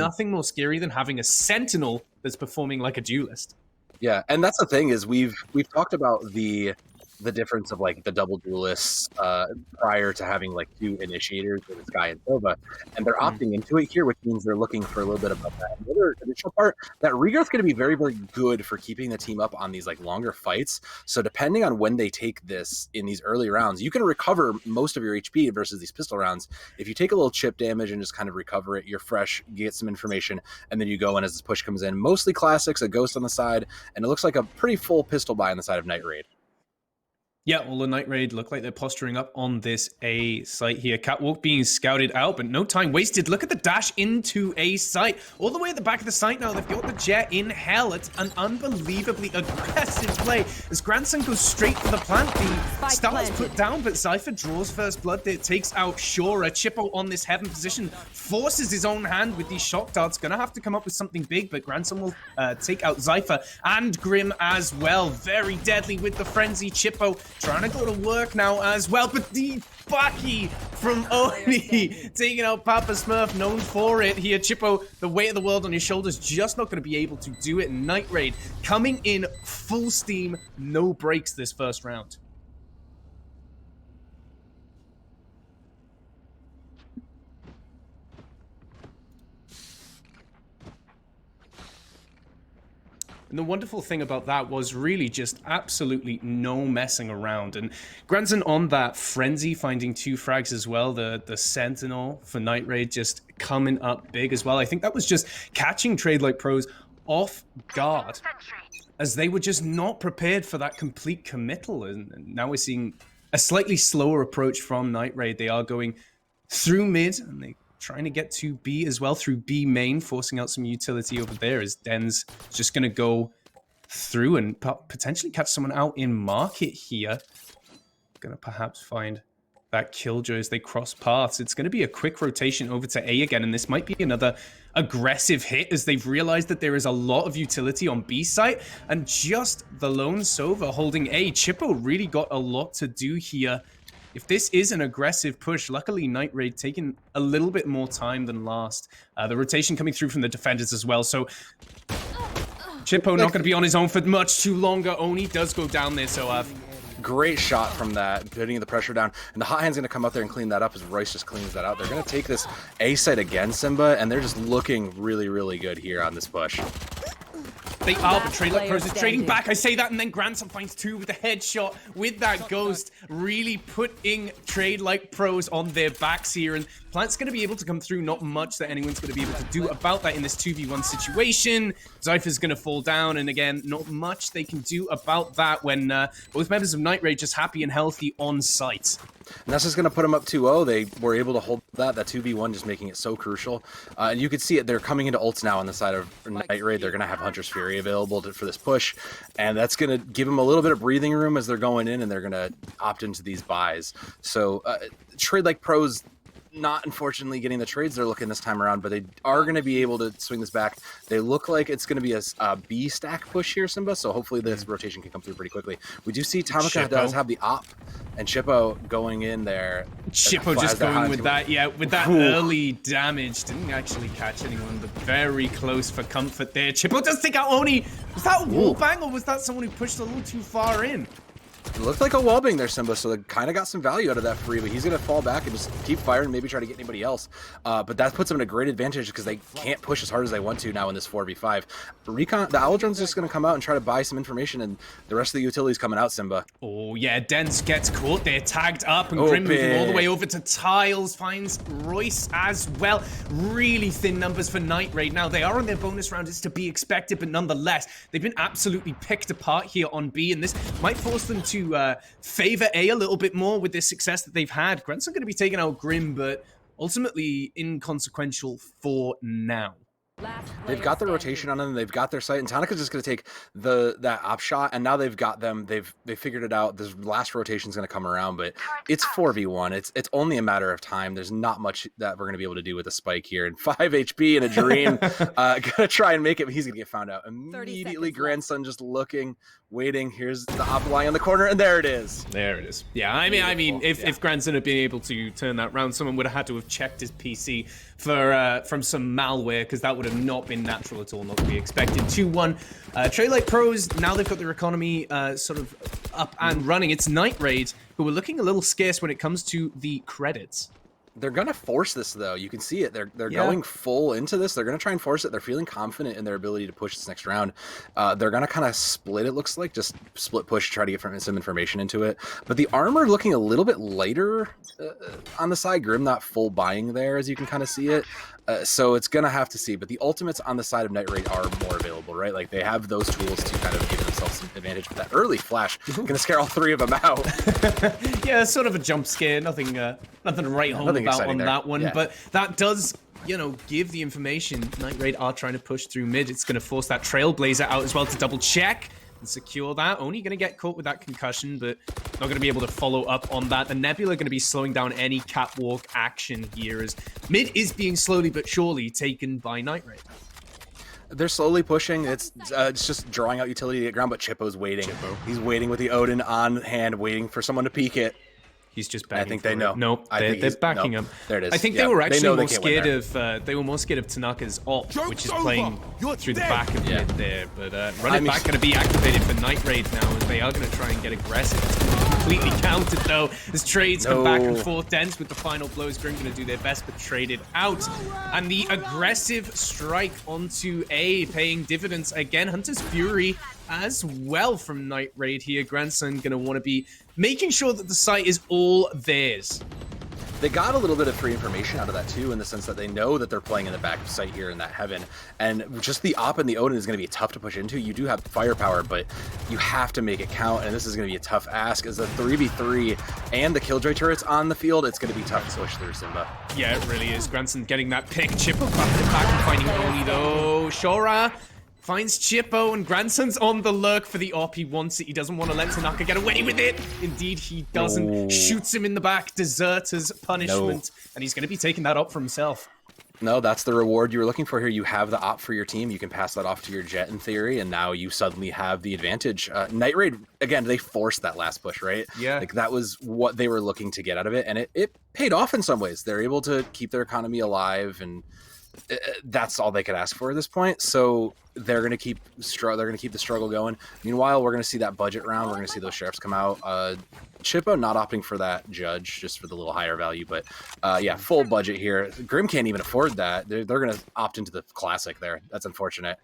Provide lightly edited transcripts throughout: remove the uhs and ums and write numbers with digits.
nothing more scary than having a sentinel that's performing like a duelist. Yeah, and that's the thing is we've talked about the difference of like the double duelists prior to having like two initiators with Sky and Sova, and they're opting into it here, which means they're looking for a little bit about that. Another additional part that Regarth's going to be very, very good for keeping the team up on these like longer fights. So depending on when they take this in these early rounds, you can recover most of your HP versus these pistol rounds. If you take a little chip damage and just kind of recover it, you're fresh, you get some information, and then you go in as this push comes in. Mostly classics, a ghost on the side, and it looks like a pretty full pistol buy on the side of Night Raid. Yeah, well, the Night Raid look like they're posturing up on this A site here. Catwalk being scouted out, but no time wasted. Look at the dash into A site. All the way at the back of the site now. They've got the Jet in hell. It's an unbelievably aggressive play as Grandson goes straight for the plant. The start is put down, but Cypher draws first blood. There takes out Shora. Chippo on this heaven position forces his own hand with these shock darts. Gonna have to come up with something big, but Grandson will take out Cypher and Grim as well. Very deadly with the frenzy. Chippo trying to go to work now as well, but the Bucky from Oni taking out Papa Smurf, known for it here. Chippo, the weight of the world on his shoulders, just not going to be able to do it. Night Raid coming in full steam, no breaks this first round. And the wonderful thing about that was really just absolutely no messing around. And Grandson on that frenzy, finding 2 frags as well. The Sentinel for Night Raid just coming up big as well. I think that was just catching TradeLikePros off guard, as they were just not prepared for that complete committal. And now we're seeing a slightly slower approach from Night Raid. They are going through mid, and they trying to get to B as well through B main, forcing out some utility over there as Den's just going to go through and potentially catch someone out in market here. Going to perhaps find that Killjoy as they cross paths. It's going to be a quick rotation over to A again, and this might be another aggressive hit as they've realized that there is a lot of utility on B site, and just the lone Sova holding A. Chippo really got a lot to do here. If this is an aggressive push, luckily Night Raid taking a little bit more time than last. The rotation coming through from the defenders as well. So Chippo not going to be on his own for much too longer. Oni does go down there, so great shot from that, putting the pressure down. And the Hot Hand's going to come out there and clean that up as Royce just cleans that out. They're going to take this A site again, Simba, and they're just looking really, really good here on this push. They are, but TradeLikePros is trading back. I say that, and then Grandson finds 2 with the headshot with that ghost, really putting TradeLikePros on their backs here. And Plant's going to be able to come through. Not much that anyone's going to be able to do about that in this 2v1 situation. Zypher's going to fall down, and again, not much they can do about that when both members of Night Raid just happy and healthy on site. And that's just going to put them up 2-0. They were able to hold that 2v1, just making it so crucial. And you could see it. They're coming into ults now on the side of Night Raid. They're going to have Hunter's Fury available for this push. And that's going to give them a little bit of breathing room as they're going in, and they're going to opt into these buys. So TradeLikePros not unfortunately getting the trades they're looking this time around, but they are going to be able to swing this back. They look like it's going to be a B stack push here, Simba, so hopefully this rotation can come through pretty quickly. We do see Tamika does have the op, and Chippo going in there. Chippo just going with that, yeah, with that early damage. Didn't actually catch anyone, but very close for comfort there. Chippo does take out Oni. Was that a wallbang, or was that someone who pushed a little too far in? It looked like a wallbang there, Simba, so they kind of got some value out of that free, but he's going to fall back and just keep firing, maybe try to get anybody else. But that puts them in a great advantage because they can't push as hard as they want to now in this 4v5. The Owl Drone's just going to come out and try to buy some information, and the rest of the utility's coming out, Simba. Oh, yeah, Dens gets caught there, tagged up, and Grim moving all the way over to Tiles, finds Royce as well. Really thin numbers for Night Raid. Now, they are on their bonus round, it's to be expected, but nonetheless, they've been absolutely picked apart here on B, and this might force them to favor A little bit more with this success that they've had. Grant's going to be taking out Grim, but ultimately inconsequential for now. They've got the rotation on them. They've got their sight, and Tanika's just going to take that op shot, and now they've got them. They've figured it out. This last rotation is going to come around, but it's 4v1. It's only a matter of time. There's not much that we're going to be able to do with a spike here. And 5 HP and a Dream gonna try and make it, but he's going to get found out immediately. Grandson just looking, waiting. Here's the op lying on the corner, and there it is. There it is. Yeah, I mean, if Grandson had been able to turn that round, someone would have had to have checked his PC from some malware, because that would have not been natural at all, not to be expected. 2-1. TradeLikePros, now they've got their economy sort of up and running. It's Night Raid, who are looking a little scarce when it comes to the credits. They're gonna force this though. You can see it. They're going full into this. They're gonna try and force it. They're feeling confident in their ability to push this next round. They're gonna kind of split. It looks like just split push, try to get some information into it. But the armor looking a little bit lighter on the side. Grim not full buying there, as you can kind of see it. So it's gonna have to see. But the ultimates on the side of Night Raid are more available, right? Like they have those tools to kind of give themselves some advantage. But that early flash gonna scare all three of them out. Yeah, sort of a jump scare. Nothing to write home about on that one. Yeah. But that does, you know, give the information. Night Raid are trying to push through mid. It's going to force that Trailblazer out as well to double check and secure that. Only going to get caught with that concussion, but not going to be able to follow up on that. The Nebula going to be slowing down any catwalk action here, as mid is being slowly but surely taken by Night Raid. They're slowly pushing. It's just drawing out utility to get ground, but Chippo's waiting. He's waiting with the Odin on hand, waiting for someone to peek it. He's just backing. I think they know. Nope, they're backing him. There it is. I think they were actually more scared of. They were more scared of Tanaka's ult, which is playing through the back of mid there. But running back going to be activated for Night Raid now, as they are going to try and get aggressive. It's going to be completely countered though, as trades come back and forth. Dense with the final blows. Grim going to do their best, but traded out. And the aggressive strike onto A, paying dividends again. Hunter's Fury as well from Night Raid here. Grandson going to want to be making sure that the site is all theirs. They got a little bit of free information out of that too, in the sense that they know that they're playing in the back site here in that heaven, and just the op and the Odin is going to be tough to push into. You do have firepower, but you have to make it count, and this is going to be a tough ask. As a 3v3 and the Killjoy turrets on the field, it's going to be tough to push through Simba. Yeah, it really is. Grandson getting that pick. Chippo clapped it back and finding Oni though. Shora finds Chippo, and Grandson's on the lurk for the op. He wants it. He doesn't want to let Tanaka get away with it. Indeed, he doesn't. No. Shoots him in the back. Deserter's punishment. No. And he's going to be taking that op for himself. No, that's the reward you were looking for here. You have the op for your team. You can pass that off to your Jet in theory, and now you suddenly have the advantage. Night Raid, again, they forced that last push, right? Yeah. Like that was what they were looking to get out of it, and it paid off in some ways. They're able to keep their economy alive, and that's all they could ask for at this point. So they're going to keep the struggle going. Meanwhile, we're going to see that budget round. We're going to see those sheriffs come out. Chippo not opting for that judge, just for the little higher value, but yeah, full budget here. Grim can't even afford that. They're going to opt into the classic there. That's unfortunate.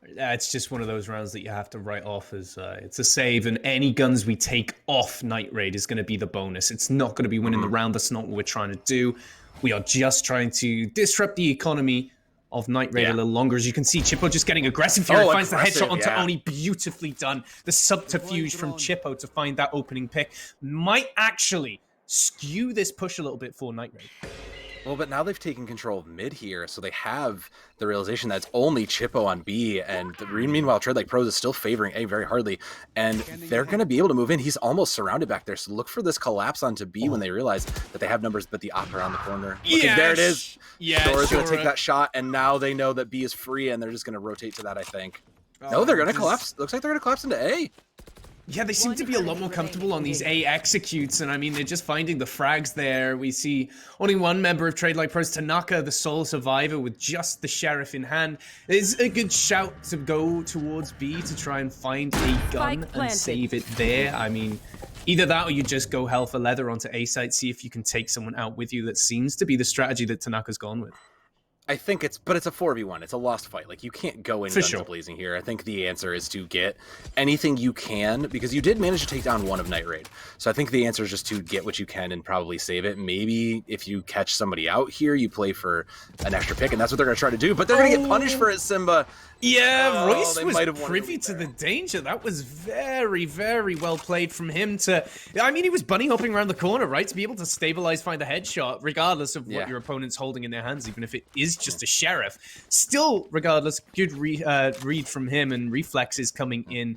It's just one of those rounds that you have to write off as it's a save, and any guns we take off Night Raid is going to be the bonus. It's not going to be winning the round. That's not what we're trying to do. We are just trying to disrupt the economy of Night Raid a little longer. As you can see, Chippo just getting aggressive here. Finds the headshot onto Oni. Beautifully done. The subterfuge from Chippo to find that opening pick might actually skew this push a little bit for Night Raid. Well, but now they've taken control of mid here, so they have the realization that it's only Chippo on B, and meanwhile, TradeLikePros is still favoring A very hardly, and they're going to be able to move in. He's almost surrounded back there, so look for this collapse onto B when they realize that they have numbers, but the op around the corner. Yeah, there it is. Yeah, Shora's going to take that shot, and now they know that B is free, and they're just going to rotate to that, I think. No, they're going to collapse. Looks like they're going to collapse into A. Yeah, they seem to be a lot more comfortable on these A executes, and I mean, they're just finding the frags there. We see only one member of TradeLikePros, Tanaka, the sole survivor, with just the sheriff in hand. It's a good shout to go towards B to try and find a gun and save it there. I mean, either that or you just go hell for leather onto A site, see if you can take someone out with you. That seems to be the strategy that Tanaka's gone with. I think it's a 4v1. It's a lost fight. Like, you can't go in guns blazing here. I think the answer is to get anything you can, because you did manage to take down one of Night Raid. So I think the answer is just to get what you can and probably save it. Maybe if you catch somebody out here, you play for an extra pick, and that's what they're going to try to do. But they're going to get punished for it, Simba. Yeah, Royce was privy to the danger. That was very, very well played from him to... I mean, he was bunny hopping around the corner, right? To be able to stabilize, find a headshot, regardless of what your opponent's holding in their hands, even if it is just a sheriff. Still, regardless, good read from him, and reflexes coming in.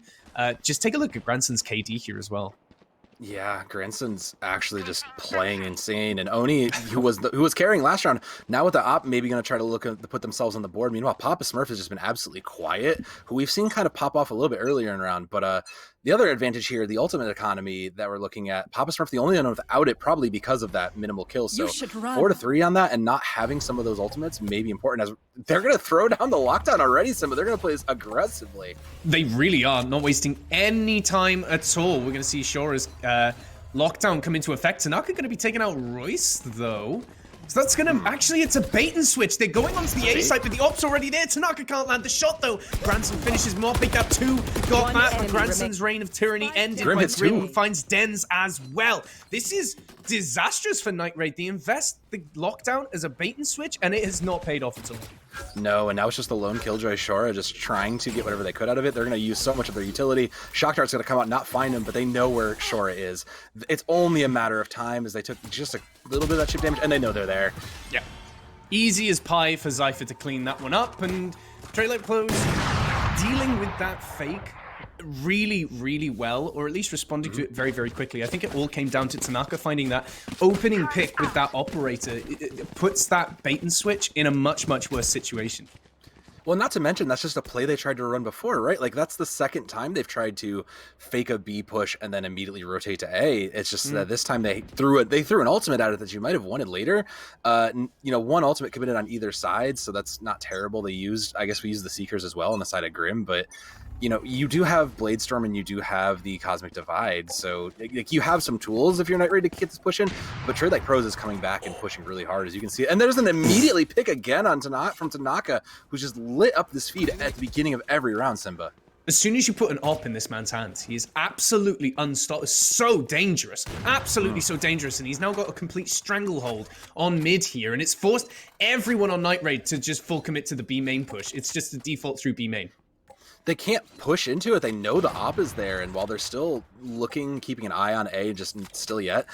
Just take a look at Granson's KD here as well. Yeah, Granson's actually just playing insane, and Oni, who was carrying last round, now with the op, maybe going to try to put themselves on the board. Meanwhile, Papa Smurf has just been absolutely quiet, who we've seen kind of pop off a little bit earlier in the round, but The other advantage here, the ultimate economy that we're looking at, Papa Smurf the only one without it, probably because of that minimal kill. So 4 to 3 on that, and not having some of those ultimates may be important, as they're going to throw down the lockdown already, but they're going to play this aggressively. They really are, not wasting any time at all. We're going to see Shora's lockdown come into effect. Tanaka going to be taking out Royce, though. So that's gonna, actually it's a bait and switch. They're going onto the A side, but the op's already there. Tanaka can't land the shot though. Granson finishes more, picked up 2, got that, but Granson's reign of tyranny ended. Grim hits Grim 2. finds Dens as well. This is disastrous for Night Raid. They invest the lockdown as a bait and switch, and it has not paid off at all. No, and now it's just the lone Killjoy Shora just trying to get whatever they could out of it. They're going to use so much of their utility. Shock Dart's going to come out, not find him, but they know where Shora is. It's only a matter of time as they took just a little bit of that chip damage, and they know they're there. Yeah. Easy as pie for Zypher to clean that one up, and TradeLikePros dealing with that fake really, really well, or at least responding to it very, very quickly. I think it all came down to Tanaka finding that opening pick with that operator. It puts that bait and switch in a much, much worse situation. Well, not to mention, that's just a play they tried to run before, right? Like, that's the second time they've tried to fake a B push and then immediately rotate to A. It's just that this time they threw an ultimate at it that you might have wanted later. You know, one ultimate committed on either side, so that's not terrible. They used, I guess we used the Seekers as well on the side of Grim, but you know, you do have Bladestorm and you do have the Cosmic Divide, so like, you have some tools if you're not ready to get this push in, but TradeLikePros is coming back and pushing really hard, as you can see. And there's an immediately pick again on from Tanaka, who's just lit up this feed at the beginning of every round, Simba. As soon as you put an op in this man's hands, he is absolutely unstoppable. So dangerous. Absolutely so dangerous. And he's now got a complete stranglehold on mid here. And it's forced everyone on Night Raid to just full commit to the B main push. It's just a default through B main. They can't push into it. They know the op is there, and while they're still looking, keeping an eye on A, just still yet,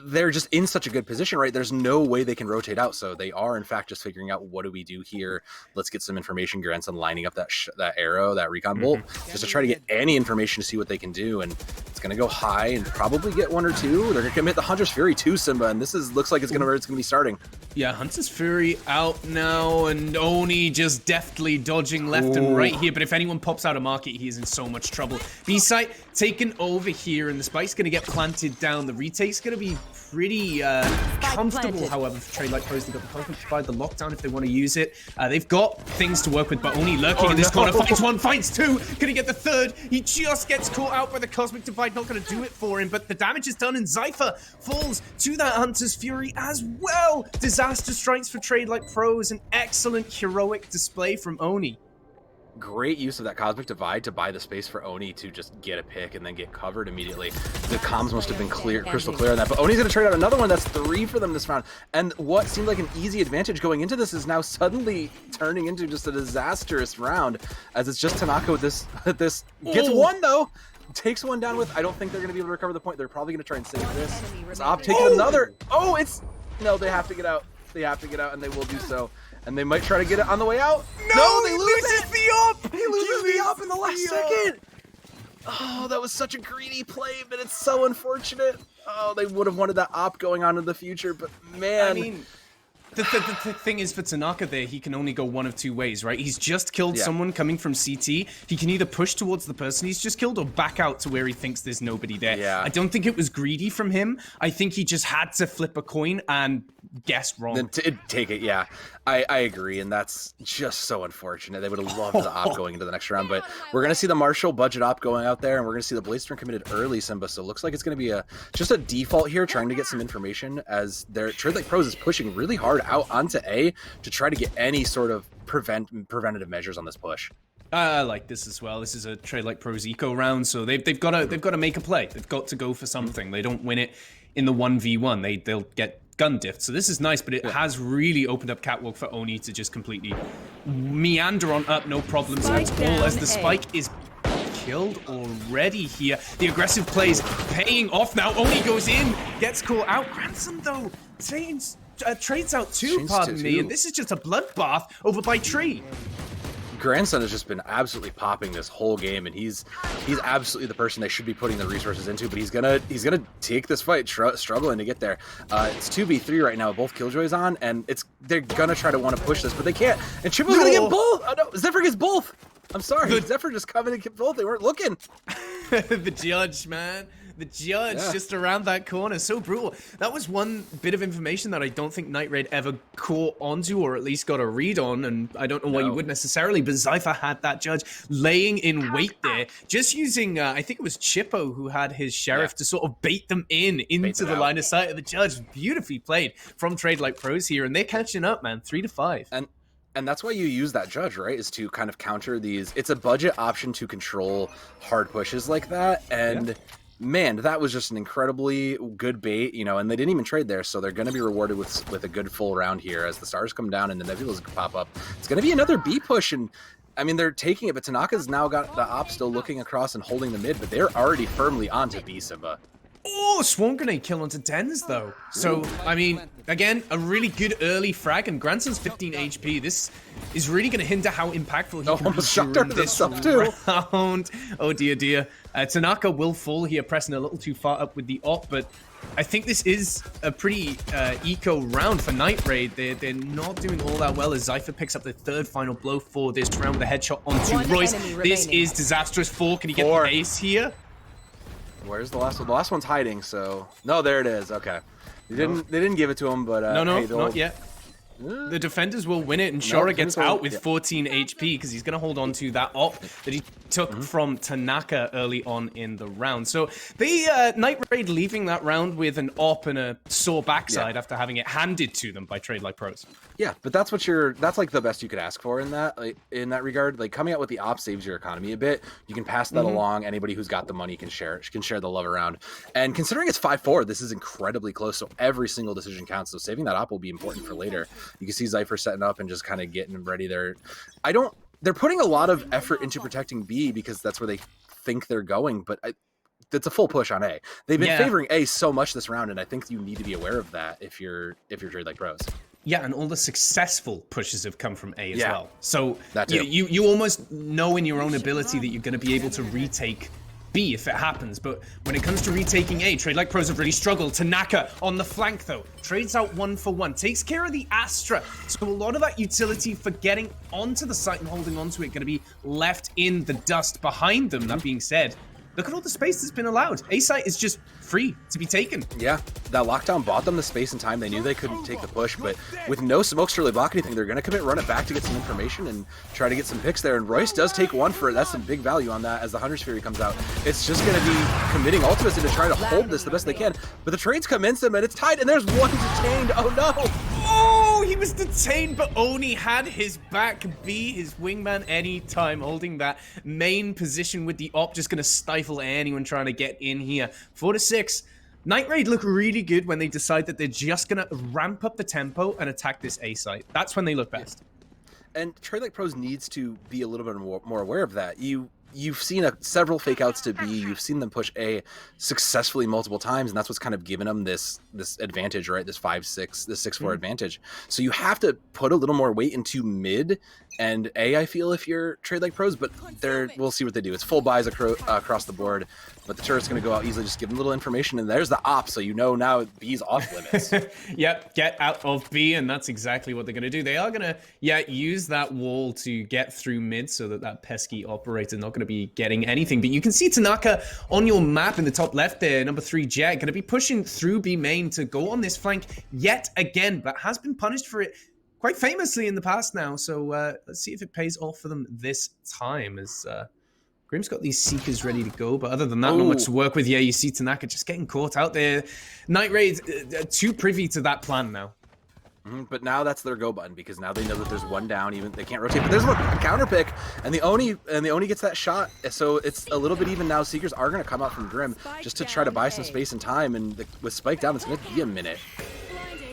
they're just in such a good position, right? There's no way they can rotate out, so they are, in fact, just figuring out, what do we do here? Let's get some information. Granson lining up that arrow, that recon bolt, just to try to get any information to see what they can do, and it's going to go high and probably get 1 or 2. They're going to commit the Hunter's Fury too, Simba, and this looks like it's going to be starting. Yeah, Hunter's Fury out now, and Oni just deftly dodging left and right here, but if anyone pops out of market, he is in so much trouble. B-site taken over here, and the spike's going to get planted down. The retake's going to be pretty comfortable, however, for TradeLikePros. They've got the Cosmic Divide, the lockdown if they want to use it. They've got things to work with, but Oni lurking in this corner. Finds 1, finds 2. Gonna get the 3rd. He just gets caught out by the Cosmic Divide. Not gonna do it for him, but the damage is done, and Zypher falls to that Hunter's Fury as well. Disaster strikes for TradeLikePros. An excellent heroic display from Oni. Great use of that Cosmic Divide to buy the space for Oni to just get a pick and then get covered immediately. The comms must have been crystal clear on that, but Oni's going to trade out another one. That's 3 for them this round. And what seemed like an easy advantage going into this is now suddenly turning into just a disastrous round, as it's just Tanaka with this. Gets 1 though. Takes 1 down with, I don't think they're going to be able to recover the point. They're probably going to try and save this. Stop taking another. Oh, no, they have to get out. They have to get out, and they will do so. And they might try to get it on the way out. No, they lose it. The op. He loses the op in the last second. Oh, that was such a greedy play, but it's so unfortunate. Oh, they would have wanted that op going on in the future, but man. I mean, the thing is, for Tanaka there, he can only go one of 2 ways, right? He's just killed someone coming from CT. He can either push towards the person he's just killed or back out to where he thinks there's nobody there. Yeah. I don't think it was greedy from him. I think he just had to flip a coin and guess wrong. Then take it, yeah. I agree, and that's just so unfortunate. They would have loved the op going into the next round, but we're going to see the Marshall budget op going out there, and we're going to see the Bladestorm committed early, Simba, so it looks like it's going to be just a default here, trying to get some information, as their TradeLikePros is pushing really hard out onto A to try to get any sort of preventative measures on this push. I like this as well. This is a TradeLikePros eco round, so they've got to make a play. They've got to go for something. They don't win it in the 1v1. They'll get gun diff. So this is nice, but it has really opened up catwalk for Oni to just completely meander on up, no problems at all, as the spike is killed already here. The aggressive plays paying off now. Oni goes in, gets caught out. Granson though trades out 2, pardon me, and this is just a bloodbath over by Tree. Grandson has just been absolutely popping this whole game, and he's absolutely the person they should be putting the resources into, but he's gonna take this fight, struggling to get there. It's 2v3 right now with both Killjoys on, and they're gonna try to want to push this, but they can't. And Tripple's gonna get both. Oh no, Zephyr gets both. I'm sorry, Zephyr just coming and get both. They weren't looking. The judge, man. The judge just around that corner. So brutal. That was one bit of information that I don't think Night Raid ever caught onto, or at least got a read on, and I don't know why you would necessarily, but Zypher had that judge laying in wait there, just using, I think it was Chippo who had his sheriff to sort of bait them into the line of sight of the judge. Beautifully played from TradeLikePros here, and they're catching up, man, 3-5. And that's why you use that judge, right? Is to kind of counter these. It's a budget option to control hard pushes like that. And man, that was just an incredibly good bait, you know, and they didn't even trade there. So they're going to be rewarded with a good full round here as the stars come down and the nebulas pop up. It's going to be another B push. And I mean, they're taking it, but Tanaka's now got the op still looking across and holding the mid, but they're already firmly onto B, Simba. Oh, Swarm Grenade kill onto Dens, though. So, I mean, again, a really good early frag, and Granson's 15 HP. This is really going to hinder how impactful he can be during this round. Oh, dear, dear. Tanaka will fall here, pressing a little too far up with the op, but I think this is a pretty eco round for Night Raid. They're not doing all that well as Zypher picks up the third final blow for this round with a headshot onto Royce. This is disastrous. Can he get the ace here? Where's the last one? The last one's hiding, so... No, there it is. Okay. They didn't give it to him, but... No, hey, not yet. The defenders will win it, and Shora gets out with 14 HP because he's going to hold on to that op that he took from Tanaka early on in the round. So the Night Raid leaving that round with an op and a sore backside after having it handed to them by TradeLikePros. Yeah, but that's like the best you could ask for in that regard. Like coming out with the op saves your economy a bit. You can pass that along. Anybody who's got the money can share the love around. And considering it's 5-4, this is incredibly close. So every single decision counts. So saving that op will be important for later. You can see Zypher setting up and just kind of getting ready there. They're putting a lot of effort into protecting B because that's where they think they're going, but it's a full push on A. They've been favoring A so much this round, and I think you need to be aware of that if you're TradeLikePros. Yeah, and all the successful pushes have come from A as well. So you almost know in your own ability that you're going to be able to retake B if it happens, but when it comes to retaking A, TradeLikePros have really struggled. Tanaka on the flank though, trades out 1-for-1, takes care of the Astra, so a lot of that utility for getting onto the site and holding onto it going to be left in the dust behind them. That being said, look at all the space that's been allowed. A site is just free to be taken. Yeah, that lockdown bought them the space and time. They knew they couldn't take the push, but with no smokes to really block anything, they're going to commit, run it back to get some information and try to get some picks there. And Royce does take one for it. That's some big value on that as the Hunter's Fury comes out. It's just going to be committing ultimates and to try to hold this the best they can. But the trades come in some and it's tied and there's one detained. Oh no! Oh, he was detained, but Oni had his back. B, his wingman, anytime, holding that main position with the op, just going to stifle anyone trying to get in here. 4-6. Night Raid look really good when they decide that they're just going to ramp up the tempo and attack this A site. That's when they look best. And TradeLikePros needs to be a little bit more aware of that. You've seen several fake outs to B. You've seen them push A successfully multiple times, and that's what's kind of given them this advantage, right? This 5-6, this 6-4 advantage. So you have to put a little more weight into mid and A, I feel, if you're TradeLikePros, but we'll see what they do. It's full buys across the board, but the turret's going to go out easily, just give them a little information, and there's the op, so you know now B's off limits. Yep, get out of B, and that's exactly what they're going to do. They are going to, use that wall to get through mid so that pesky operator not going to be getting anything. But you can see Tanaka on your map in the top left there, number 3 Jet, going to be pushing through B main to go on this flank yet again, but has been punished for it quite famously in the past now. So let's see if it pays off for them this time as Grim's got these Seekers ready to go, but other than that, not much to work with. Yeah, you see Tanaka just getting caught out there. Night Raid too privy to that plan now. But now that's their go button because now they know that there's one down. Even they can't rotate, but there's a counter pick, and the Oni gets that shot. So it's a little bit even now. Seekers are going to come out from Grim just to try to buy some space and time, and with Spike down, it's going to be a minute.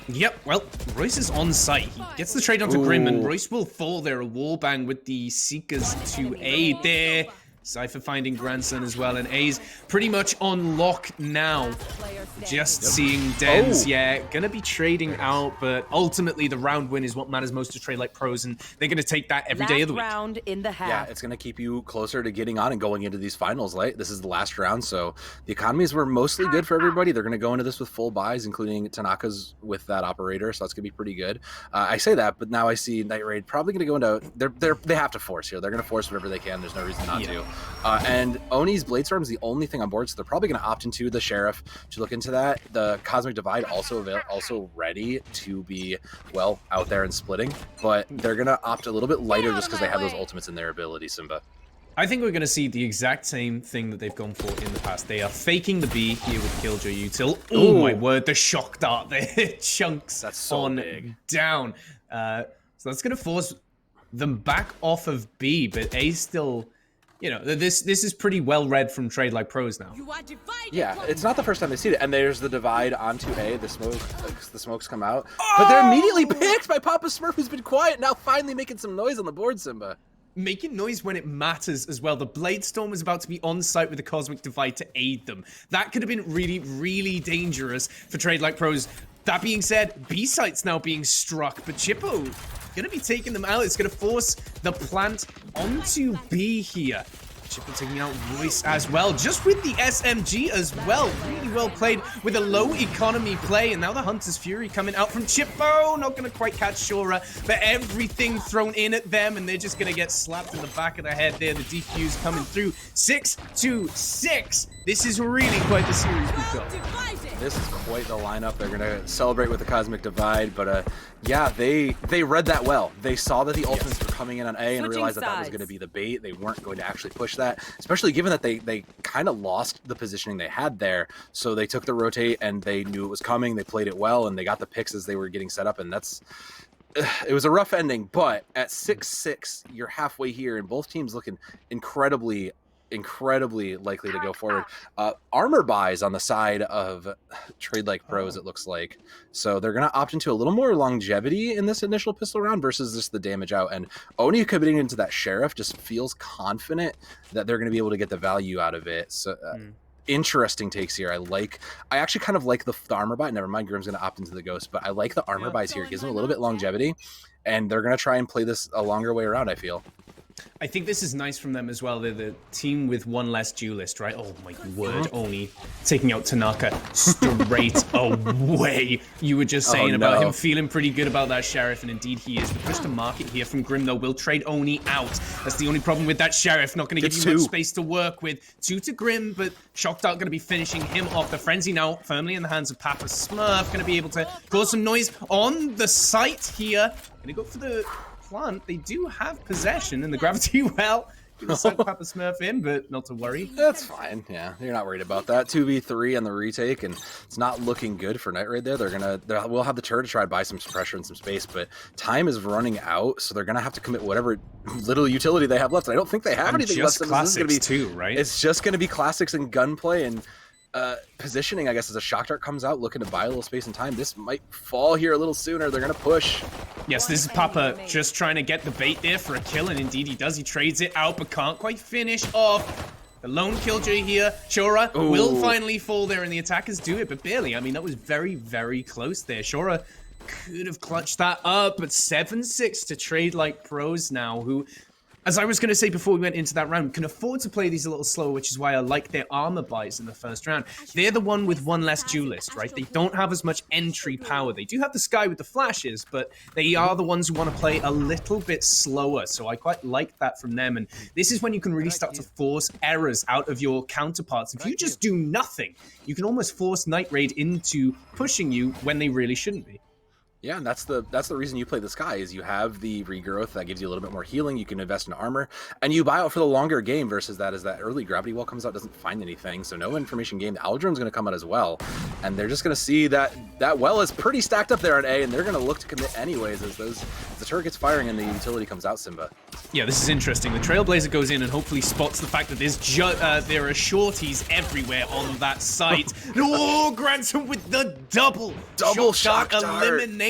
Yep, well, Royce is on site. He gets the trade onto Grim, and Royce will fall there. A wall bang with the Seekers to aid there. Zypher finding Grandson as well, and A's pretty much on lock now. Just seeing Dens, gonna be trading out, but ultimately the round win is what matters most to TradeLikePros, and they're gonna take that every day of the week. Round in the half. Yeah, it's gonna keep you closer to getting on and going into these finals, right? This is the last round, so the economies were mostly good for everybody. They're gonna go into this with full buys, including Tanaka's with that operator, so that's gonna be pretty good. I say that, but now I see Night Raid probably gonna go into they have to force here. They're gonna force whatever they can. There's no reason not to. And Oni's Blade Storm is the only thing on board, so they're probably going to opt into the Sheriff to look into that. The Cosmic Divide also ready to be, well, out there and splitting, but they're going to opt a little bit lighter just because they have those ultimates in their ability, Simba. I think we're going to see the exact same thing that they've gone for in the past. They are faking the B here with Killjoy Util. Oh my word, the shock dart there chunks that's so on big. Down. So that's going to force them back off of B, but A still, you know, this is pretty well read from TradeLikePros now. Yeah, it's not the first time they see it, and there's the divide onto A. The smokes come out, but they're immediately picked by Papa Smurf, who's been quiet, now finally making some noise on the board, Simba. Making noise when it matters as well. The Blade Storm was about to be on site with the Cosmic Divide to aid them. That could have been really, really dangerous for TradeLikePros. That being said, B site's now being struck, but Chippo gonna be taking them out. It's gonna force the plant onto B here. Chippo taking out Royce as well, just with the SMG as well. Really well played with a low economy play, and now the Hunter's Fury coming out from Chippo. Not gonna quite catch Shora, but everything thrown in at them, and they're just gonna get slapped in the back of the head there. The defuse coming through. 6-6. This is really quite the series we've got. This is quite the lineup. They're gonna celebrate with the Cosmic Divide, but yeah, they read that well. They saw that the ultimates were coming in on A and realized that that was going to be the bait. They weren't going to actually push that, especially given that they kind of lost the positioning they had there. So they took the rotate and they knew it was coming. They played it well and they got the picks as they were getting set up, and that's it was a rough ending. But at 6-6, you're halfway here, and both teams looking incredibly likely to go forward. Armor buys on the side of TradeLikePros, it looks like. So they're going to opt into a little more longevity in this initial pistol round versus just the damage out. And Oni committing into that Sheriff just feels confident that they're going to be able to get the value out of it. So interesting takes here. I actually kind of like the armor buy. Never mind, Grim's going to opt into the Ghost, but I like the armor buys here. It gives them a little bit longevity, and they're going to try and play this a longer way around, I feel. I think this is nice from them as well. They're the team with one less duelist, right? Oh my word, Oni taking out Tanaka straight away. You were just saying about him feeling pretty good about that Sheriff, and indeed he is. The push to market here from Grim, though, will trade Oni out. That's the only problem with that Sheriff. Not going to give you much space to work with. 2 to Grim, but Shock Dart going to be finishing him off. The Frenzy now firmly in the hands of Papa Smurf. Going to be able to cause some noise on the site here. Going to go for the plant. They do have possession, and the gravity well gonna send Papa Smurf in, but not to worry. That's fine. Yeah, you're not worried about that. 2v3 on the retake, and it's not looking good for Night Raid there. We'll have the turret to try to buy some pressure and some space, but time is running out, so they're gonna have to commit whatever little utility they have left. And I don't think they have anything left. Just classics this is gonna be, too, right? It's just gonna be classics and gunplay and positioning, I guess, as a Shock Dart comes out, looking to buy a little space and time. This might fall here a little sooner. They're going to push. Yes, this is Papa just trying to get the bait there for a kill, and indeed he does. He trades it out, but can't quite finish off. The lone Killjoy here. Shora will finally fall there, and the attackers do it, but barely. I mean, that was very, very close there. Shora could have clutched that up, but 7-6 to TradeLikePros now, who, as I was going to say before we went into that round, can afford to play these a little slower, which is why I like their armor buys in the first round. They're the one with one less duelist, right? They don't have as much entry power. They do have the Sky with the flashes, but they are the ones who want to play a little bit slower. So I quite like that from them. And this is when you can really start to force errors out of your counterparts. If you just do nothing, you can almost force Night Raid into pushing you when they really shouldn't be. Yeah, and that's the reason you play the Sky, is you have the regrowth that gives you a little bit more healing. You can invest in armor, and you buy out for the longer game versus that early gravity well comes out, doesn't find anything, so no information gained. The Aldron's going to come out as well, and they're just going to see that well is pretty stacked up there on A, and they're going to look to commit anyways as the turret gets firing and the utility comes out, Simba. Yeah, this is interesting. The Trailblazer goes in and hopefully spots the fact that there are shorties everywhere on that site. Oh, Granson with the double shock elimination.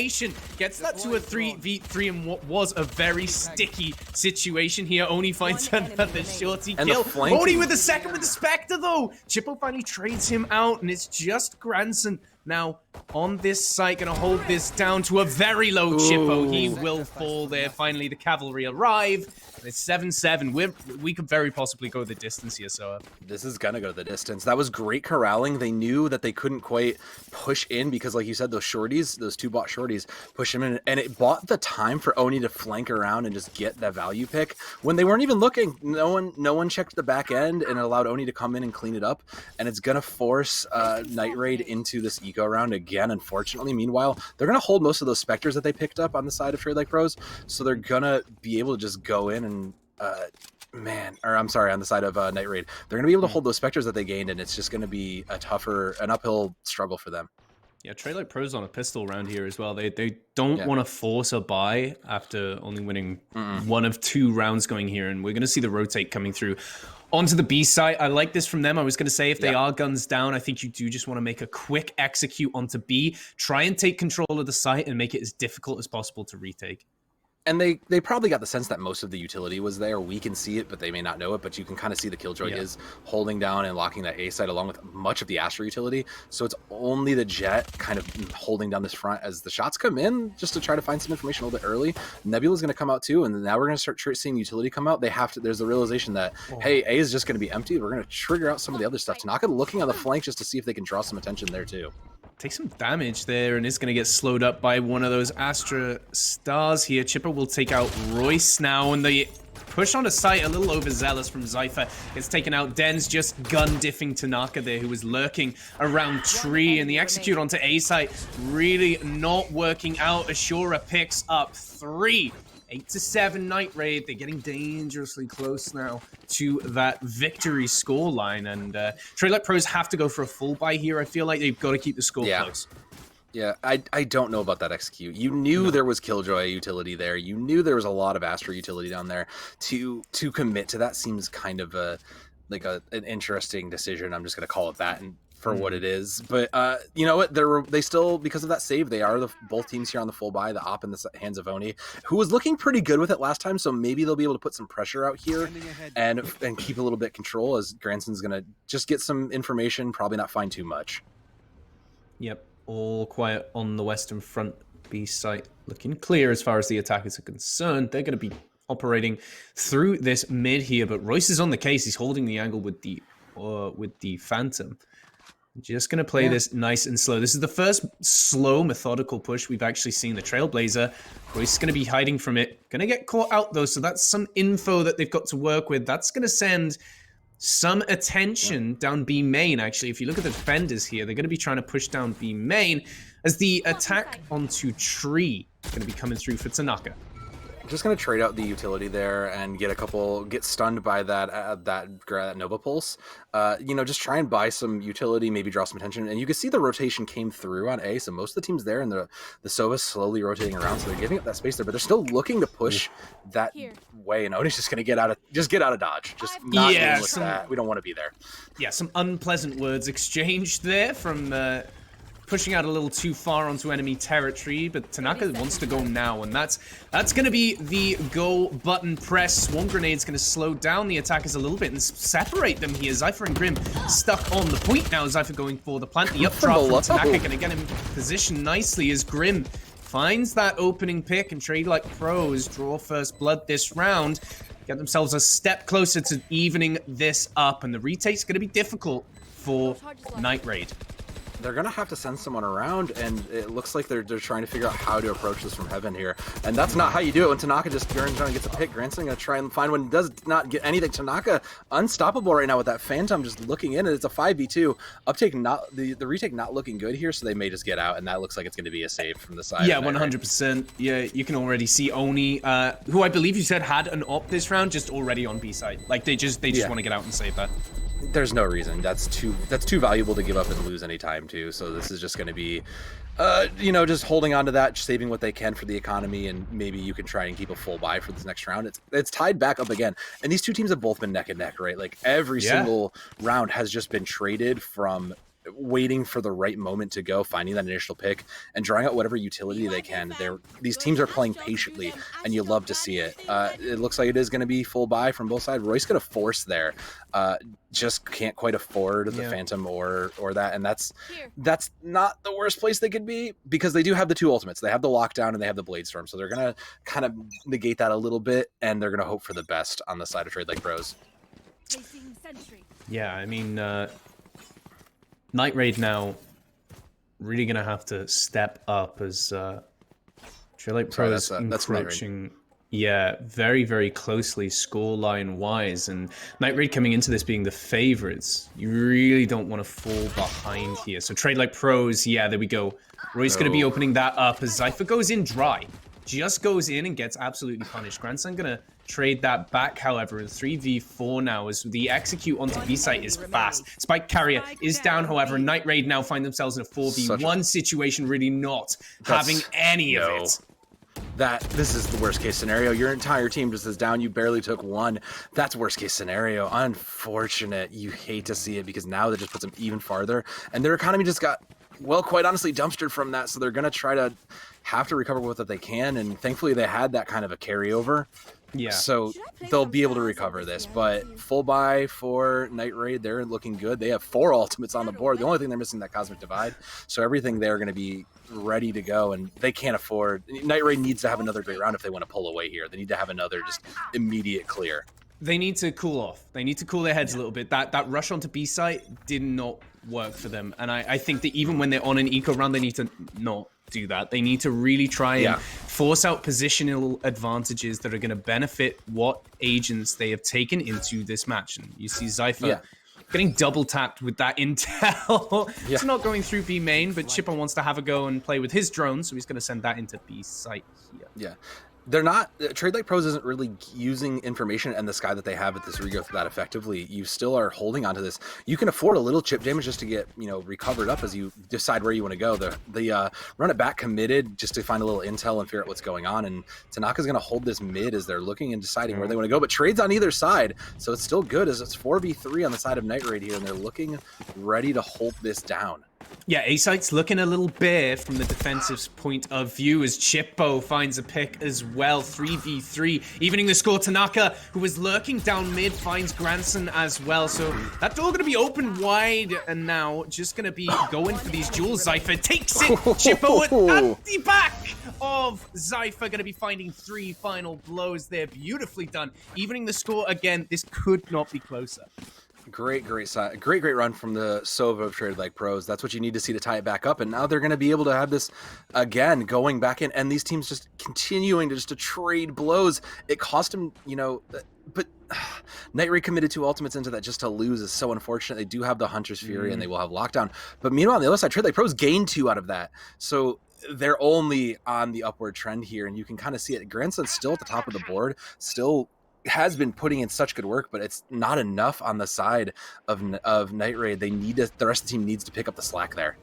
Gets that to a 3v3 in what was a very sticky situation here. Oni finds another shorty kill. Oni with a second with the Spectre, though. Chippo finally trades him out, and it's just Granson now on this site, gonna hold this down to a very low Chippo. He will fall there. Finally, the cavalry arrive. It's 7-7. We could very possibly go the distance here, so this is gonna go the distance. That was great corralling. They knew that they couldn't quite push in because, like you said, those shorties, those 2 bot shorties, push him in, and it bought the time for Oni to flank around and just get that value pick when they weren't even looking. No one checked the back end, and it allowed Oni to come in and clean it up. And it's gonna force Night Raid into this eco round again. Unfortunately, meanwhile, they're gonna hold most of those specters that they picked up on the side of TradeLikePros, so they're gonna be able to just go in and on the side of Night Raid, they're going to be able to hold those specters that they gained, and it's just going to be an uphill struggle for them. Yeah, TradeLikePros on a pistol round here as well. They don't want to force a buy after only winning 1 of 2 rounds going here, and we're going to see the rotate coming through onto the B site. I like this from them. I was going to say, if they are guns down, I think you do just want to make a quick execute onto B, try and take control of the site and make it as difficult as possible to retake. And they probably got the sense that most of the utility was there. We can see it, but they may not know it. But you can kind of see the Killjoy is holding down and locking that A site along with much of the Astra utility. So it's only the Jet kind of holding down this front as the shots come in, just to try to find some information a little bit early. Nebula's going to come out too, and now we're going to start seeing utility come out. They have to. There's the realization that hey, A is just going to be empty. We're going to trigger out some of the other stuff. Tanaka looking on the flank just to see if they can draw some attention there too. Take some damage there, and it's going to get slowed up by one of those Astra stars here. Chipper will take out Royce now, and the push on the site a little overzealous from Zypher. It's taken out. Den's just gun diffing Tanaka there, who was lurking around tree, and the execute onto A site really not working out. Ashura picks up 3. 8-7 Night Raid. They're getting dangerously close now to that victory scoreline, and TradeLikePros have to go for a full buy here. I feel like they've got to keep the score close. Yeah, I don't know about that execute. You knew there was Killjoy utility there. You knew there was a lot of Astra utility down there. To commit to that seems kind of an interesting decision. I'm just going to call it that, and for what it is. But you know what? They still, because of that save, they are both teams here on the full buy, the op in the hands of Oni, who was looking pretty good with it last time, so maybe they'll be able to put some pressure out here and keep a little bit control, as Granson's going to just get some information, probably not find too much. Yep, all quiet on the western front. B site looking clear as far as the attackers are concerned. They're going to be operating through this mid here, but Royce is on the case. He's holding the angle with the Phantom. Just going to play this nice and slow. This is the first slow, methodical push we've actually seen the Trailblazer. Royce is going to be hiding from it. Going to get caught out, though, so that's some info that they've got to work with. That's going to send some attention down B main, actually. If you look at the defenders here, they're going to be trying to push down B main as the attack onto tree is going to be coming through for Tanaka. Just going to trade out the utility there and get stunned by that Nova Pulse. Just try and buy some utility, maybe draw some attention. And you can see the rotation came through on A, so most of the team's there, and the Sova's slowly rotating around, so they're giving up that space there, but they're still looking to push that way, and Oni's just going to get out of dodge. Just not dealing with that. We don't want to be there. Yeah, some unpleasant words exchanged there from pushing out a little too far onto enemy territory, but Tanaka wants to go now, and that's going to be the go button press. Swarm Grenade's going to slow down the attackers a little bit and separate them here. Zypher and Grim stuck on the point now. Zypher going for the plant. The updraft from Tanaka going to get him positioned nicely as Grim finds that opening pick, and TradeLikePros draw first blood this round. Get themselves a step closer to evening this up, and the retake's going to be difficult for Night Raid. They're going to have to send someone around, and it looks like they're trying to figure out how to approach this from heaven here. And that's not how you do it. When Tanaka just turns around and gets a pick, Granson going to try and find one. Does not get anything. Tanaka unstoppable right now with that Phantom just looking in, and it's a 5v2. Uptake not, the retake not looking good here, so they may just get out, and that looks like it's going to be a save from the side. Yeah, 100%. Right? Yeah, you can already see Oni, who I believe you said had an op this round, just already on B side. Like, they just want to get out and save that. There's no reason. That's too valuable to give up and lose any time too. So this is just going to be, just holding on to that, saving what they can for the economy, and maybe you can try and keep a full buy for this next round. It's tied back up again, and these two teams have both been neck and neck, right? Like every single round has just been traded from waiting for the right moment to go, finding that initial pick, and drawing out whatever utility they can. These teams are playing patiently, and you love to see it. It looks like it is going to be full buy from both sides. Roy's going to force there. Just can't quite afford the Phantom or that, and that's not the worst place they could be, because they do have the 2 ultimates. They have the Lockdown and they have the Blade Storm, so they're going to kind of negate that a little bit, and they're going to hope for the best on the side of TradeLikePros. Yeah, I mean, Night Raid now really gonna have to step up as TradeLikePros encroaching. Yeah, very, very closely scoreline wise, and Night Raid coming into this being the favorites. You really don't want to fall behind here. So TradeLikePros, yeah, there we go. Roy's gonna be opening that up as Zypher goes in dry. Just goes in and gets absolutely punished. Grandson gonna trade that back, however, in 3v4 now as the execute onto B-site is fast. Spike Carrier is down, however. Night Raid now find themselves in a 4v1 situation, really not having any of it. This is the worst case scenario. Your entire team just is down. You barely took 1. That's worst case scenario. Unfortunate. You hate to see it, because now that just puts them even farther, and their economy just got, well, quite honestly, dumpstered from that. So they're going to try to have to recover what they can, and thankfully they had that kind of a carryover. Yeah. So they'll be able to recover this, but full buy for Night Raid, they're looking good. They have 4 ultimates on the board. The only thing they're missing is that Cosmic Divide. So everything they're going to be ready to go, and they can't afford. Night Raid needs to have another great round if they want to pull away here. They need to have another just immediate clear. They need to cool off. They need to cool their heads a little bit. That rush onto B site did not work for them, and I think that even when they're on an eco round, they need to not do that. They need to really try and force out positional advantages that are going to benefit what agents they have taken into this match. And you see Zypher getting double tapped with that intel. It's not going through B main, but Chipper wants to have a go and play with his drone, so he's going to send that into B site here. Yeah. They're not, TradeLikePros isn't really using information in the sky that they have at this regrowth that effectively. You still are holding onto this. You can afford a little chip damage just to get, recovered up as you decide where you want to go. The run it back committed just to find a little intel and figure out what's going on. And Tanaka's going to hold this mid as they're looking and deciding where they want to go. But Trade's on either side, so it's still good as it's 4v3 on the side of Night Raid here, and they're looking ready to hold this down. Yeah, A-Site's looking a little bare from the defensive point of view as Chippo finds a pick as well. 3v3, evening the score. Tanaka, who was lurking down mid, finds Grandson as well. So that door going to be open wide, and now just going to be going for these jewels. Zypher takes it. Chippo at the back of Zypher, going to be finding 3 final blows there. Beautifully done. Evening the score again. This could not be closer. Great run from the Sova of TradeLikePros. That's what you need to see to tie it back up. And now they're going to be able to have this again going back in, and these teams just continuing to trade blows. It cost them, but Night Raid committed 2 ultimates into that just to lose is so unfortunate. They do have the Hunter's Fury and they will have Lockdown. But meanwhile, on the other side, TradeLikePros gained 2 out of that. So they're only on the upward trend here, and you can kind of see it. Grandson's still at the top of the board, still has been putting in such good work, but it's not enough on the side of Night Raid. They need to, the rest of the team needs to pick up the slack there.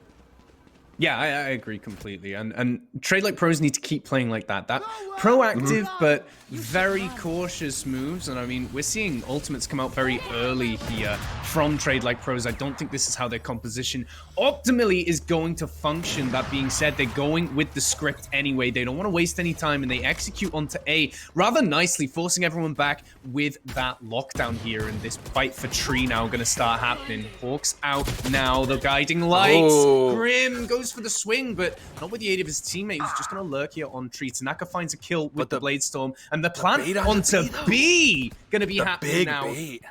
Yeah, I agree completely. And TradeLikePros need to keep playing like that. That proactive but very cautious moves. And I mean, we're seeing ultimates come out very early here from TradeLikePros. I don't think this is how their composition optimally is going to function. That being said, they're going with the script anyway. They don't want to waste any time, and they execute onto A rather nicely, forcing everyone back with that lockdown here. And this fight for Tree now going to start happening. Hawks out now. The guiding lights. Grim goes for the swing, but not with the aid of his teammate, who's just going to lurk here on Tree. Tanaka finds a kill with the Blade Storm, and the plant onto B going to be happening now. Bait.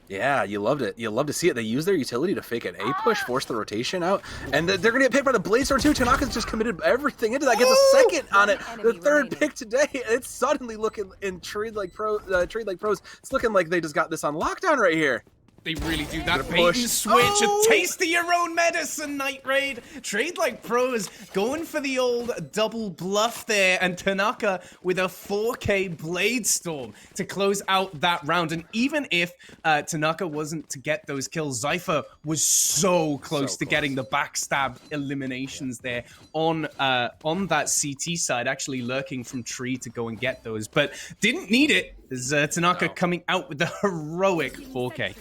Yeah, you loved it. You love to see it. They use their utility to fake an A push, force the rotation out, and they're going to get picked by the Blade Storm too. Tanaka's just committed everything into that. Gets a second on it. The third pick today. It's suddenly looking in TradeLikePros. It's looking like they just got this on lockdown right here. They really do that bait and switch. A taste of your own medicine, Night Raid. TradeLikePros going for the old double bluff there, and Tanaka with a 4K Blade Storm to close out that round. And even if Tanaka wasn't to get those kills, Zypher was so close to getting the backstab eliminations there on that CT side, actually lurking from Tree to go and get those, but didn't need it. There's Tanaka coming out with the heroic 4K.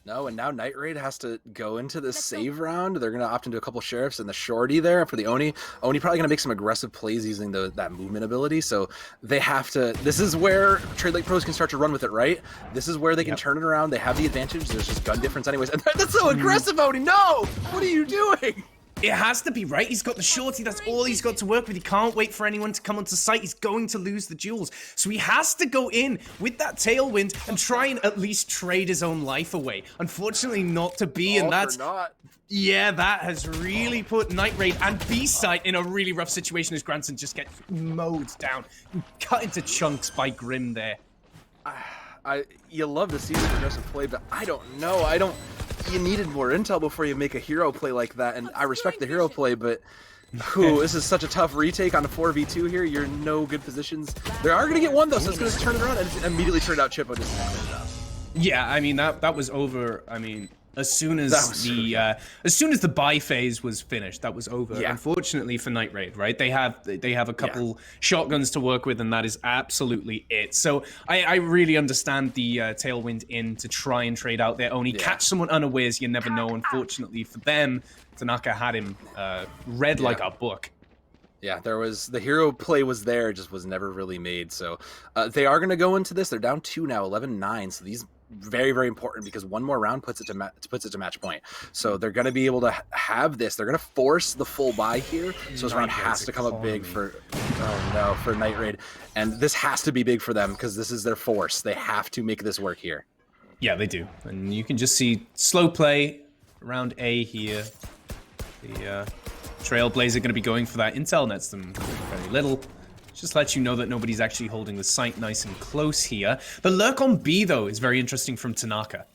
No, and now Night Raid has to go into this save round. They're going to opt into a couple sheriffs and the shorty there for the Oni. Oni probably going to make some aggressive plays using that movement ability. So they have to. This is where TradeLikePros can start to run with it, right? This is where they can turn it around. They have the advantage. There's just gun difference, anyways. And that's so aggressive, Oni. No, what are you doing? It has to be, right? He's got the shorty. That's all he's got to work with. He can't wait for anyone to come onto site. He's going to lose the duels. So he has to go in with that tailwind and try and at least trade his own life away. Unfortunately, not to be, and that's... Yeah, that has really put Night Raid and B-Site in a really rough situation as Granson just gets mowed down, cut into chunks by Grim there. You love to see the progressive play, but I don't know. You needed more intel before you make a hero play like that, and I respect the hero play, but this is such a tough retake on a 4v2 here. You're in no good positions. They are going to get one, though, so it's going to turn it around, and it immediately turned out Chippo just cleaned it up. Yeah, I mean, that was over. I mean, as soon as the buy phase was finished, that was over. Yeah. Unfortunately for Night Raid, right? They have a couple shotguns to work with, and that is absolutely it. So I really understand the tailwind in to try and trade out there. Only catch someone unawares, you never know. Unfortunately for them, Tanaka had him read like a book. Yeah, the hero play was there, just was never really made. So they are going to go into this. They're down 2 now, 11-9. So these very, very important because one more round puts it to match point. So they're going to be able to have this. They're going to force the full buy here. So this round has to come up big for Night Raid, and this has to be big for them because this is their force. They have to make this work here. Yeah, they do, and you can just see slow play around A here. The Trailblazer going to be going for that intel, nets them very little. Just lets you know that nobody's actually holding the site nice and close here. The lurk on B, though, is very interesting from Tanaka.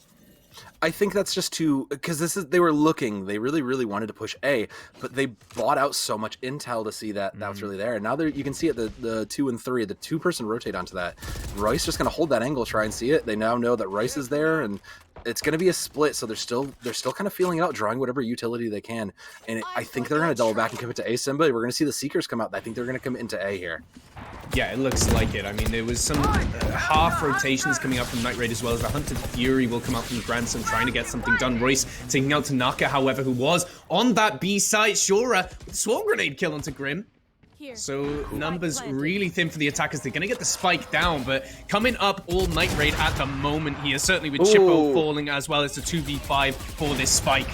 I think that's just because they were looking, they really, really wanted to push A, but they bought out so much intel to see that that was really there. And now you can see it, the 2 and 3, the 2-person rotate onto that. Royce just going to hold that angle, try and see it. They now know that Royce is there, and it's going to be a split, so they're still kind of feeling out, drawing whatever utility they can. And I think they're going to double back and commit to A Simba. We're going to see the Seekers come out. I think they're going to commit into A here. Yeah, it looks like it. I mean, there was some half rotations coming up from Night Raid as well as the Hunted Fury will come out from Grandson trying to get something done. Royce taking out Tanaka, however, who was on that B side. Shura with Swarm Grenade kill onto Grim. So numbers really thin for the attackers. They're going to get the spike down, but coming up all Night Raid at the moment here, certainly with Chippo falling as well as the 2v5 for this spike.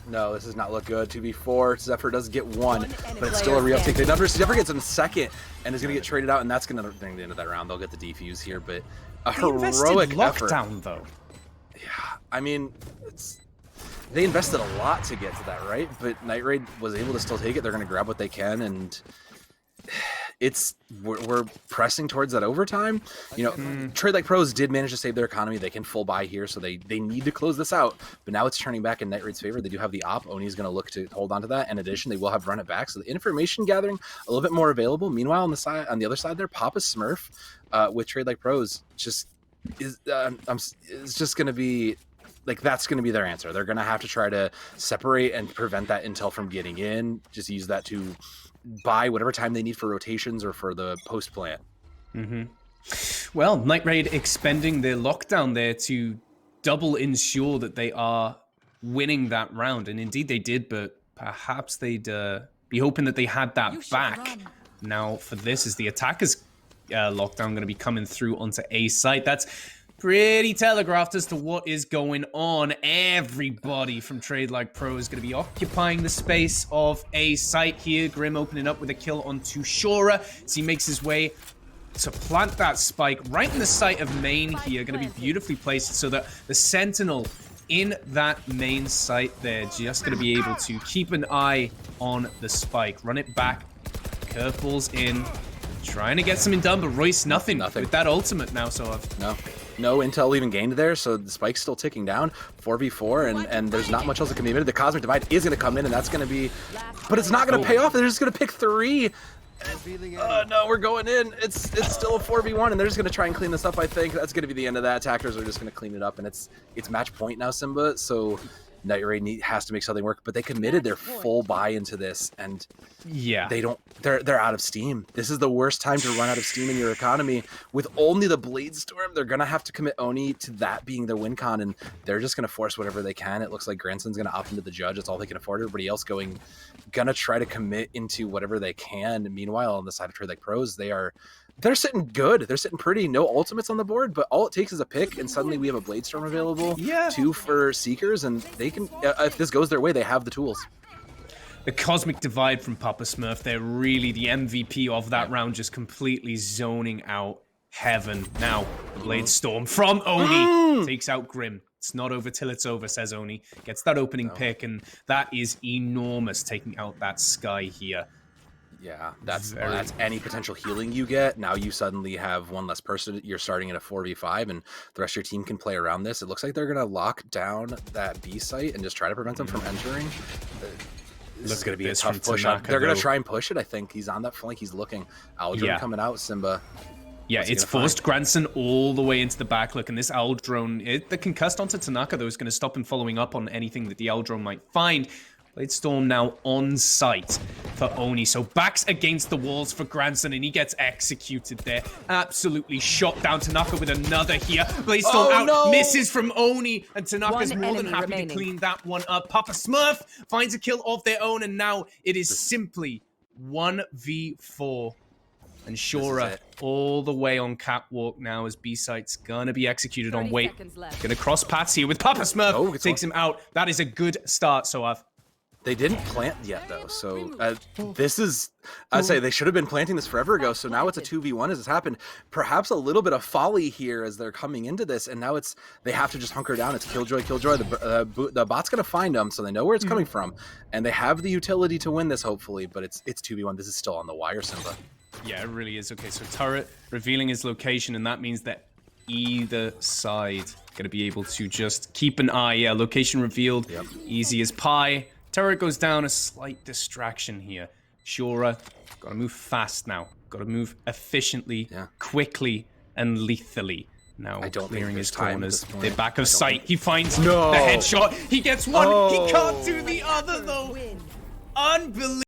No, this does not look good. 2v4. Zephyr does get one, but it's still a re-uptake. Zephyr gets in second and is going to get traded out, and that's going to bring the end of that round. They'll get the defuse here, but a heroic effort. Lockdown, though. Yeah, I mean, they invested a lot to get to that, right? But Night Raid was able to still take it. They're going to grab what they can, and we're pressing towards that overtime. You know, TradeLikePros did manage to save their economy. They can full buy here, so they need to close this out. But now it's turning back in Night Raid's favor. They do have the op. Oni's going to look to hold on to that. In addition, they will have run it back. So the information gathering a little bit more available. Meanwhile, on the other side there, Papa Smurf with TradeLikePros just is just going to be. Like, that's going to be their answer. They're going to have to try to separate and prevent that intel from getting in. Just use that to buy whatever time they need for rotations or for the post plant. Well, Night Raid expending their lockdown there to double ensure that they are winning that round. And indeed they did, but perhaps they'd be hoping that they had that back. Now, for this, is the attackers' lockdown going to be coming through onto A site? That's pretty telegraphed as to what is going on. Everybody from TradeLikePros is going to be occupying the space of A site here. Grim opening up with a kill onto Shura as he makes his way to plant that spike right in the site of main here. Going to be beautifully placed so that the Sentinel in that main site there just going to be able to keep an eye on the spike. Run it back. Curveballs in. Trying to get something done, but Royce nothing. With that ultimate now, so No intel even gained there, so the spike's still ticking down. 4v4, and there's not much else that can be made. The Cosmic Divide is going to come in, and that's going to be... But it's not going to pay off. They're just going to pick 3. No, we're going in. It's still a 4v1, and they're just going to try and clean this up, I think. That's going to be the end of that. Attackers are just going to clean it up, and it's match point now, Simba. So Night Raid has to make something work, but they committed their full buy into this, and yeah, they're out of steam. This is the worst time to run out of steam in your economy. With only the Blade Storm, they're gonna have to commit Oni to that being their win con, and they're just gonna force whatever they can. It looks like Granson's gonna opt into the Judge. It's all they can afford. Everybody else gonna try to commit into whatever they can. Meanwhile, on the side of TradeLikePros, they're sitting good. They're sitting pretty. No ultimates on the board, but all it takes is a pick, and suddenly we have a Blade Storm available. Yeah. 2 for Seekers, and they can, if this goes their way, they have the tools. The Cosmic Divide from Papa Smurf, they're really the MVP of that round, just completely zoning out heaven. Now, the Blade Storm from Oni takes out Grim. It's not over till it's over, says Oni. Gets that opening pick, and that is enormous, taking out that Sky here. Yeah, that's any potential healing you get. Now you suddenly have one less person. You're starting at a 4v5, and the rest of your team can play around this. It looks like they're going to lock down that B site and just try to prevent them from entering. This is going to be a tough push up. They're going to try and push it, I think. He's on that flank. He's looking. Aldrin coming out, Simba. Yeah, it's forced Granson all the way into the back. Look, and this Owl Drone, the concussed onto Tanaka, though, is going to stop him following up on anything that the Owl Drone might find. Blade Storm now on site for Oni. So backs against the walls for Granson, and he gets executed there. Absolutely shot down. Tanaka with another here. Blade Storm misses from Oni, and Tanaka's more than happy to clean that one up. Papa Smurf finds a kill of their own, and now it is simply 1v4. And Shura all the way on catwalk now as B-Site's gonna be executed on Wait. Gonna cross paths here with Papa Smurf. Takes him out. That is a good start, Soav. They didn't plant yet, though, so this is... I'd say they should have been planting this forever ago, so now it's a 2v1 as it's happened. Perhaps a little bit of folly here as they're coming into this, and now they have to just hunker down. It's Killjoy. The bot's going to find them, so they know where it's coming from, and they have the utility to win this, hopefully, but it's 2v1. This is still on the wire, Simba. Yeah, it really is. Okay, so Turret revealing his location, and that means that either side going to be able to just keep an eye. Yeah, location revealed. Yep. Easy as pie. Turret goes down, a slight distraction here. Shura, gotta move fast now. Gotta move efficiently, quickly, and lethally. Now clearing his corners. They're back of sight. He finds the headshot. He gets one. He can't do the other, though. Unbelievable.